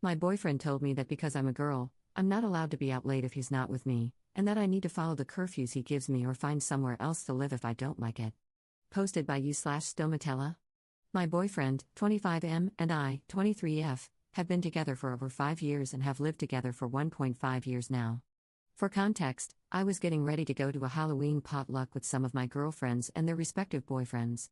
My boyfriend told me that because I'm a girl, I'm not allowed to be out late if he's not with me, and that I need to follow the curfews he gives me or find somewhere else to live if I don't like it. Posted by you/Stomatella. My boyfriend, 25M, and I, 23F, have been together for over 5 years and have lived together for 1.5 years now. For context, I was getting ready to go to a Halloween potluck with some of my girlfriends and their respective boyfriends.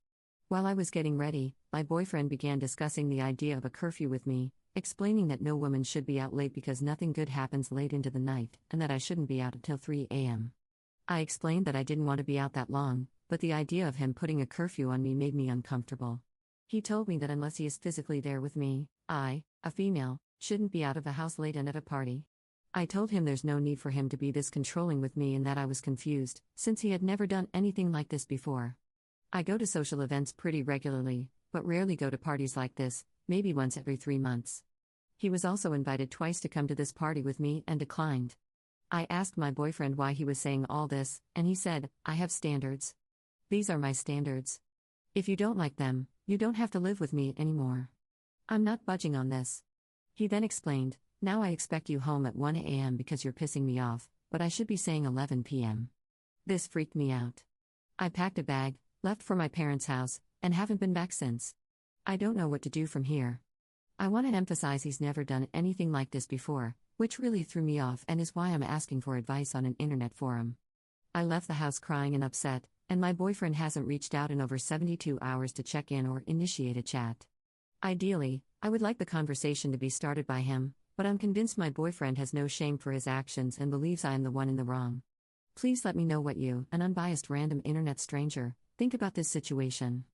While I was getting ready, my boyfriend began discussing the idea of a curfew with me, explaining that no woman should be out late because nothing good happens late into the night, and that I shouldn't be out until 3 a.m. I explained that I didn't want to be out that long, but the idea of him putting a curfew on me made me uncomfortable. He told me that unless he is physically there with me, I, a female, shouldn't be out of the house late and at a party. I told him there's no need for him to be this controlling with me and that I was confused, since he had never done anything like this before. I go to social events pretty regularly, but rarely go to parties like this, maybe once every 3 months. He was also invited twice to come to this party with me and declined. I asked my boyfriend why he was saying all this, and he said, "I have standards. These are my standards. If you don't like them, you don't have to live with me anymore. I'm not budging on this." He then explained, "Now I expect you home at 1 a.m. because you're pissing me off, but I should be saying 11 p.m. This freaked me out. I packed a bag, left for my parents' house, and haven't been back since. I don't know what to do from here. I want to emphasize he's never done anything like this before, which really threw me off and is why I'm asking for advice on an internet forum. I left the house crying and upset, and my boyfriend hasn't reached out in over 72 hours to check in or initiate a chat. Ideally, I would like the conversation to be started by him, but I'm convinced my boyfriend has no shame for his actions and believes I am the one in the wrong. Please let me know what you, an unbiased random internet stranger, think about this situation.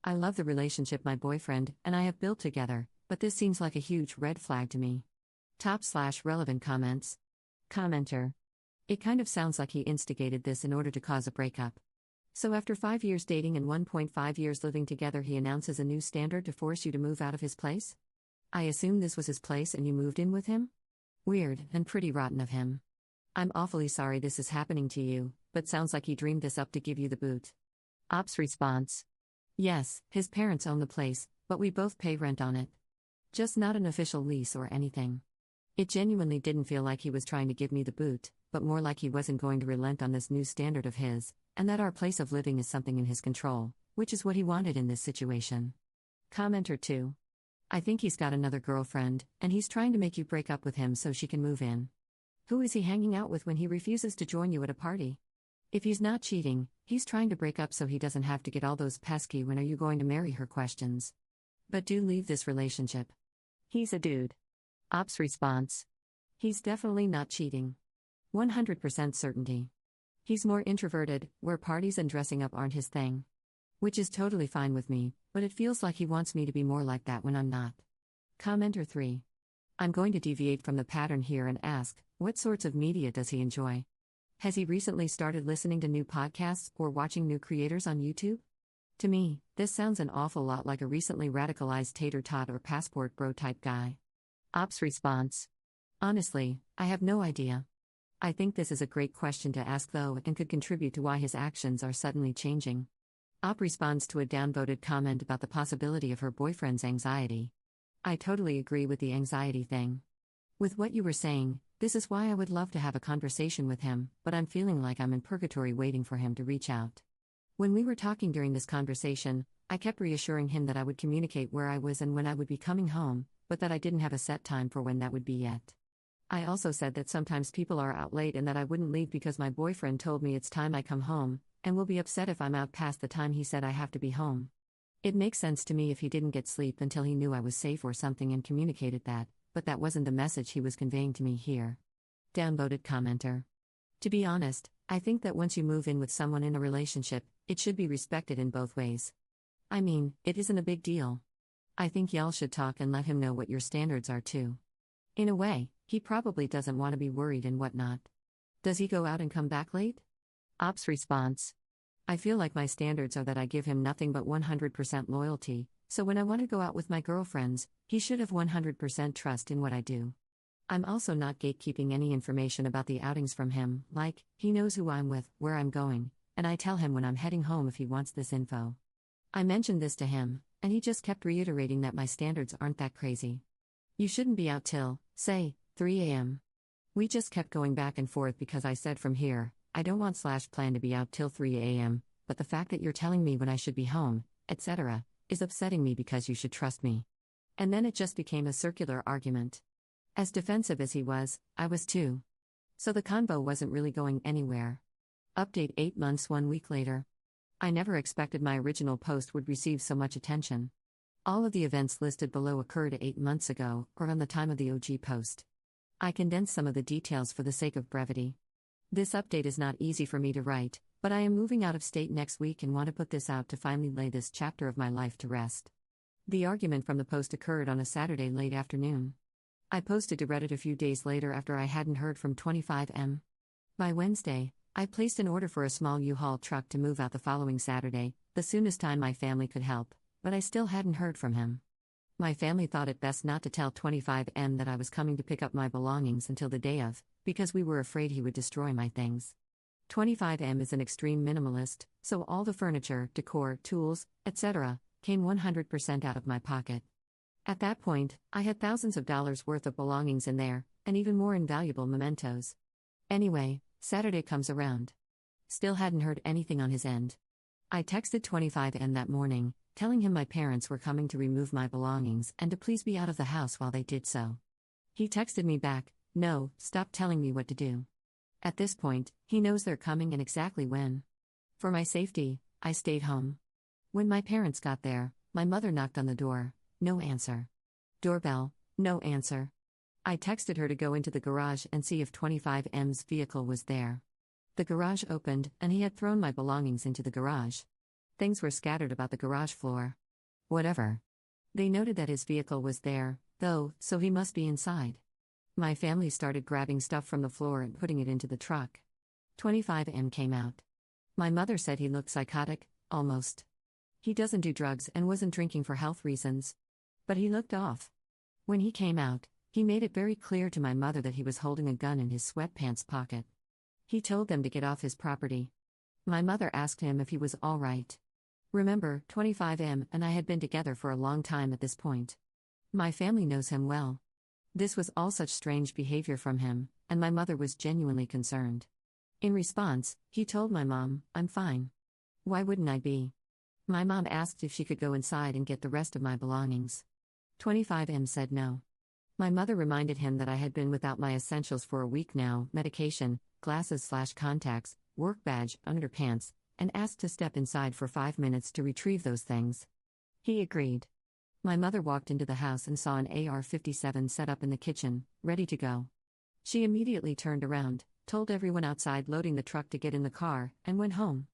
I love the relationship my boyfriend and I have built together, but this seems like a huge red flag to me." Top/relevant comments. Commenter. It kind of sounds like he instigated this in order to cause a breakup. So after 5 years dating and 1.5 years living together, he announces a new standard to force you to move out of his place? I assume this was his place and you moved in with him? Weird, and pretty rotten of him. I'm awfully sorry this is happening to you, but sounds like he dreamed this up to give you the boot. Ops response. Yes, his parents own the place, but we both pay rent on it. Just not an official lease or anything. It genuinely didn't feel like he was trying to give me the boot, but more like he wasn't going to relent on this new standard of his, and that our place of living is something in his control, which is what he wanted in this situation. Commenter 2. I think he's got another girlfriend, and he's trying to make you break up with him so she can move in. Who is he hanging out with when he refuses to join you at a party? If he's not cheating, he's trying to break up so he doesn't have to get all those pesky "when are you going to marry her" questions. But do leave this relationship. He's a dude. Ops response. He's definitely not cheating. 100% certainty. He's more introverted, where parties and dressing up aren't his thing. Which is totally fine with me, but it feels like he wants me to be more like that when I'm not. Commenter 3. I'm going to deviate from the pattern here and ask, what sorts of media does he enjoy? Has he recently started listening to new podcasts or watching new creators on YouTube? To me, this sounds an awful lot like a recently radicalized tater tot or passport bro type guy. Ops response. Honestly, I have no idea. I think this is a great question to ask though and could contribute to why his actions are suddenly changing. Op responds to a downvoted comment about the possibility of her boyfriend's anxiety. I totally agree with the anxiety thing. With what you were saying, this is why I would love to have a conversation with him, but I'm feeling like I'm in purgatory waiting for him to reach out. When we were talking during this conversation, I kept reassuring him that I would communicate where I was and when I would be coming home, but that I didn't have a set time for when that would be yet. I also said that sometimes people are out late and that I wouldn't leave because my boyfriend told me it's time I come home, and will be upset if I'm out past the time he said I have to be home. It makes sense to me if he didn't get sleep until he knew I was safe or something and communicated that, but that wasn't the message he was conveying to me here. Downvoted commenter. To be honest, I think that once you move in with someone in a relationship, it should be respected in both ways. I mean, it isn't a big deal. I think y'all should talk and let him know what your standards are too. In a way, he probably doesn't want to be worried and whatnot. Does he go out and come back late? Ops response. I feel like my standards are that I give him nothing but 100% loyalty, so when I want to go out with my girlfriends, he should have 100% trust in what I do. I'm also not gatekeeping any information about the outings from him, like, he knows who I'm with, where I'm going, and I tell him when I'm heading home if he wants this info. I mentioned this to him, and he just kept reiterating that my standards aren't that crazy. You shouldn't be out till, say, 3 a.m. We just kept going back and forth because I said from here, I don't want / plan to be out till 3 a.m., but the fact that you're telling me when I should be home, etc., is upsetting me because you should trust me. And then it just became a circular argument. As defensive as he was, I was too. So the convo wasn't really going anywhere. Update 8 months 1 week later. I never expected my original post would receive so much attention. All of the events listed below occurred 8 months ago, or on the time of the OG post. I condensed some of the details for the sake of brevity. This update is not easy for me to write, but I am moving out of state next week and want to put this out to finally lay this chapter of my life to rest. The argument from the post occurred on a Saturday late afternoon. I posted to Reddit a few days later after I hadn't heard from 25M. By Wednesday, I placed an order for a small U-Haul truck to move out the following Saturday, the soonest time my family could help, but I still hadn't heard from him. My family thought it best not to tell 25M that I was coming to pick up my belongings until the day of, because we were afraid he would destroy my things. 25M is an extreme minimalist, so all the furniture, decor, tools, etc., came 100% out of my pocket. At that point, I had thousands of dollars worth of belongings in there, and even more invaluable mementos. Anyway, Saturday comes around. Still hadn't heard anything on his end. I texted 25M that morning, telling him my parents were coming to remove my belongings and to please be out of the house while they did so. He texted me back, "No, stop telling me what to do." At this point, he knows they're coming and exactly when. For my safety, I stayed home. When my parents got there, my mother knocked on the door, no answer. Doorbell, no answer. I texted her to go into the garage and see if 25M's vehicle was there. The garage opened, and he had thrown my belongings into the garage. Things were scattered about the garage floor. Whatever. They noted that his vehicle was there, though, so he must be inside. My family started grabbing stuff from the floor and putting it into the truck. 25M came out. My mother said he looked psychotic, almost. He doesn't do drugs and wasn't drinking for health reasons. But he looked off. When he came out, he made it very clear to my mother that he was holding a gun in his sweatpants pocket. He told them to get off his property. My mother asked him if he was all right. Remember, 25M and I had been together for a long time at this point. My family knows him well. This was all such strange behavior from him, and my mother was genuinely concerned. In response, he told my mom, "I'm fine." Why wouldn't I be? My mom asked if she could go inside and get the rest of my belongings. 25M said no. My mother reminded him that I had been without my essentials for a week now: medication, glasses/contacts, work badge, underpants, and asked to step inside for 5 minutes to retrieve those things. He agreed. My mother walked into the house and saw an AR-57 set up in the kitchen, ready to go. She immediately turned around, told everyone outside loading the truck to get in the car, and went home.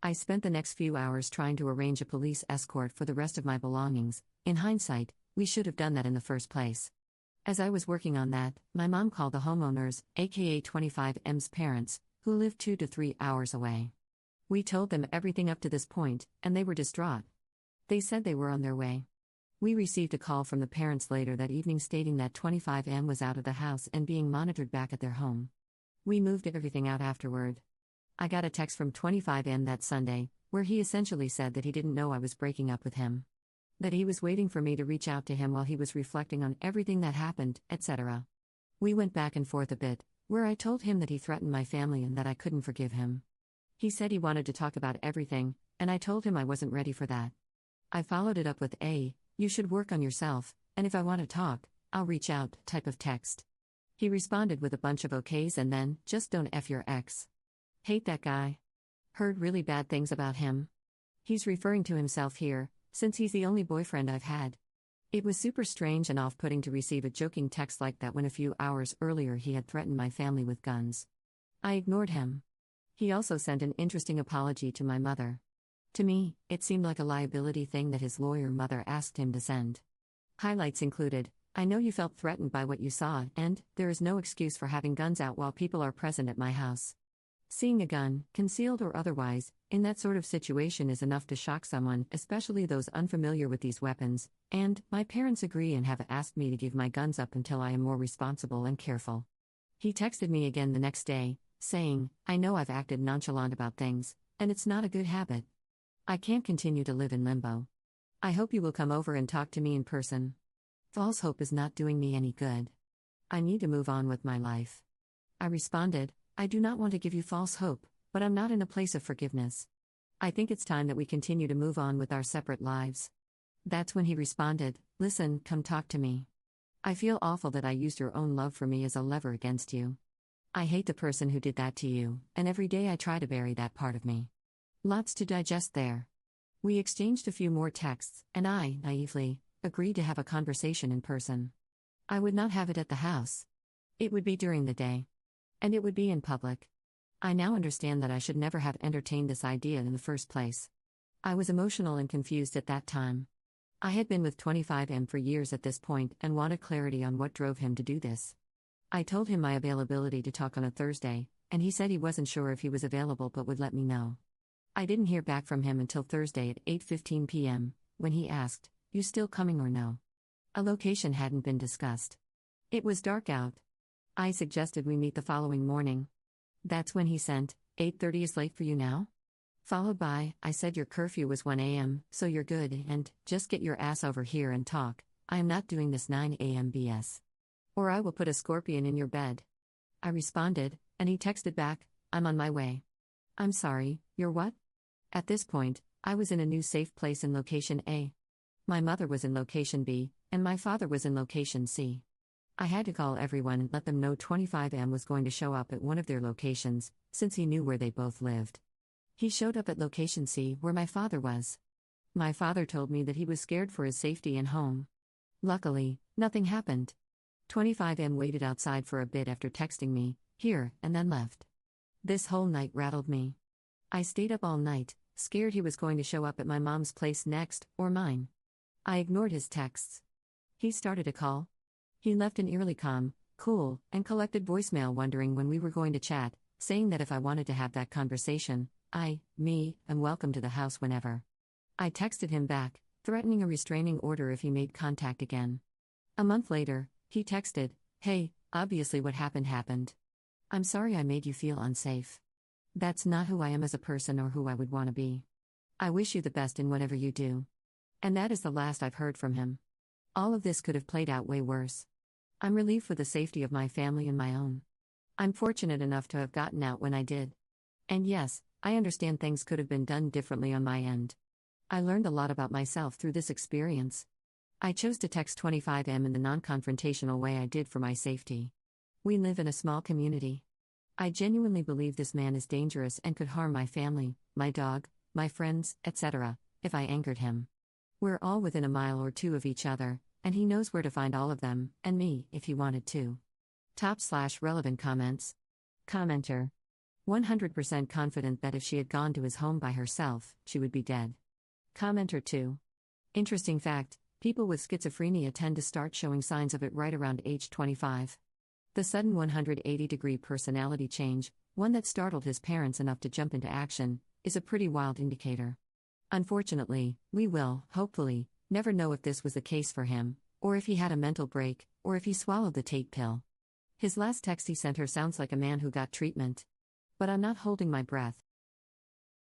I spent the next few hours trying to arrange a police escort for the rest of my belongings. In hindsight, we should have done that in the first place. As I was working on that, my mom called the homeowners, aka 25M's parents, who lived 2 to 3 hours away. We told them everything up to this point, and they were distraught. They said they were on their way. We received a call from the parents later that evening stating that 25M was out of the house and being monitored back at their home. We moved everything out afterward. I got a text from 25M that Sunday, where he essentially said that he didn't know I was breaking up with him. That he was waiting for me to reach out to him while he was reflecting on everything that happened, etc. We went back and forth a bit, where I told him that he threatened my family and that I couldn't forgive him. He said he wanted to talk about everything, and I told him I wasn't ready for that. I followed it up with "You should work on yourself, and if I want to talk, I'll reach out" type of text. He responded with a bunch of okays and then, "Just don't F your ex. Hate that guy. Heard really bad things about him." He's referring to himself here, since he's the only boyfriend I've had. It was super strange and off-putting to receive a joking text like that when a few hours earlier he had threatened my family with guns. I ignored him. He also sent an interesting apology to my mother. To me, it seemed like a liability thing that his lawyer mother asked him to send. Highlights included, "I know you felt threatened by what you saw, and there is no excuse for having guns out while people are present at my house. Seeing a gun, concealed or otherwise, in that sort of situation is enough to shock someone, especially those unfamiliar with these weapons, and my parents agree and have asked me to give my guns up until I am more responsible and careful." He texted me again the next day, saying, "I know I've acted nonchalant about things, and it's not a good habit. I can't continue to live in limbo. I hope you will come over and talk to me in person. False hope is not doing me any good. I need to move on with my life. I responded, I do not want to give you false hope, but I'm not in a place of forgiveness. I think it's time that we continue to move on with our separate lives. That's when he responded, listen, come talk to me. I feel awful that I used your own love for me as a lever against you. I hate the person who did that to you, and every day I try to bury that part of me. Lots to digest there. We exchanged a few more texts, and I, naively, agreed to have a conversation in person. I would not have it at the house. It would be during the day. And it would be in public. I now understand that I should never have entertained this idea in the first place. I was emotional and confused at that time. I had been with 25M for years at this point and wanted clarity on what drove him to do this. I told him my availability to talk on a Thursday, and he said he wasn't sure if he was available but would let me know. I didn't hear back from him until Thursday at 8:15 p.m., when he asked, you still coming or no? A location hadn't been discussed. It was dark out. I suggested we meet the following morning. That's when he sent, 8:30 is late for you now? Followed by, I said your curfew was 1 a.m., so you're good, and, just get your ass over here and talk, I am not doing this 9 a.m. BS. Or I will put a scorpion in your bed. I responded, and he texted back, I'm on my way. I'm sorry, you're what? At this point, I was in a new safe place in location A. My mother was in location B, and my father was in location C. I had to call everyone and let them know 25M was going to show up at one of their locations, since he knew where they both lived. He showed up at location C, where my father was. My father told me that he was scared for his safety and home. Luckily, nothing happened. 25M waited outside for a bit after texting me, here, and then left. This whole night rattled me. I stayed up all night, scared he was going to show up at my mom's place next, or mine. I ignored his texts. He started a call. He left an eerily calm, cool, and collected voicemail wondering when we were going to chat, saying that if I wanted to have that conversation, am welcome to the house whenever. I texted him back, threatening a restraining order if he made contact again. A month later, he texted, hey, obviously what happened. I'm sorry I made you feel unsafe. That's not who I am as a person or who I would want to be. I wish you the best in whatever you do. And that is the last I've heard from him. All of this could have played out way worse. I'm relieved for the safety of my family and my own. I'm fortunate enough to have gotten out when I did. And yes, I understand things could have been done differently on my end. I learned a lot about myself through this experience. I chose to text 25M in the non-confrontational way I did for my safety. We live in a small community. I genuinely believe this man is dangerous and could harm my family, my dog, my friends, etc., if I angered him. We're all within a mile or two of each other, and he knows where to find all of them, and me, if he wanted to. Top/relevant comments. Commenter. 100% confident that if she had gone to his home by herself, she would be dead. Commenter 2. Interesting fact, people with schizophrenia tend to start showing signs of it right around age 25. The sudden 180-degree personality change, one that startled his parents enough to jump into action, is a pretty wild indicator. Unfortunately, we will, hopefully, never know if this was the case for him, or if he had a mental break, or if he swallowed the Tate pill. His last text he sent her sounds like a man who got treatment. But I'm not holding my breath,